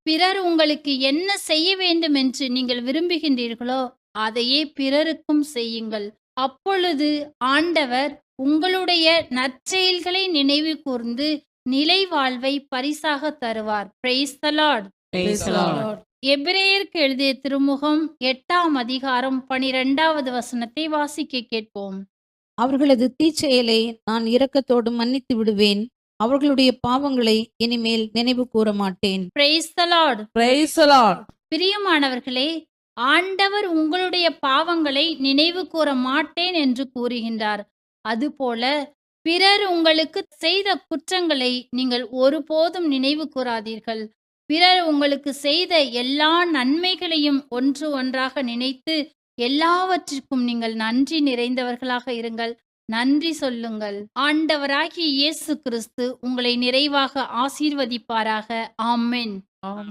பிறர் உங்களுக்கு என்ன செய்ய வேண்டும் என்று நீங்கள் விரும்புகின்றீர்களோ அதையே பிறருக்கும் செய்யுங்கள். அப்பொழுது ஆண்டவர் உங்களுடைய நற்செயல்களை நினைவு கூர்ந்து நிலை வாழ்வை பரிசாக தருவார். Praise the Lord. Praise the Lord. எபிரேயருக்கு எழுதிய திருமுகம் 8ஆம் அதிகாரம் 12வது வசனத்தை வாசிக்க கேட்போம். அவர்களது தீச்செயலை நான் இரக்கத்தோடு மன்னித்து விடுவேன். அவர்களுடைய பாவங்களை இனிமேல் நினைவு கூற மாட்டேன். Praise the Lord. Praise the Lord. பிரியமானவர்களே, ஆண்டவர் உங்களுடைய பாவங்களை நினைவு கூற மாட்டேன் என்று கூறுகின்றார். அதுபோல பிறர் உங்களுக்கு செய்த குற்றங்களை நீங்கள் ஒருபோதும் நினைவு கூறாதீர்கள். பிறர் உங்களுக்கு செய்த எல்லா நன்மைகளையும் ஒன்று ஒன்றாக நினைத்து எல்லாவற்றிற்கும் நீங்கள் நன்றி நிறைந்தவர்களாக இருங்கள். நன்றி சொல்லுங்கள். ஆண்டவராகிய இயேசு கிறிஸ்து உங்களை நிறைவாக ஆசீர்வதிப்பாராக. ஆமென்.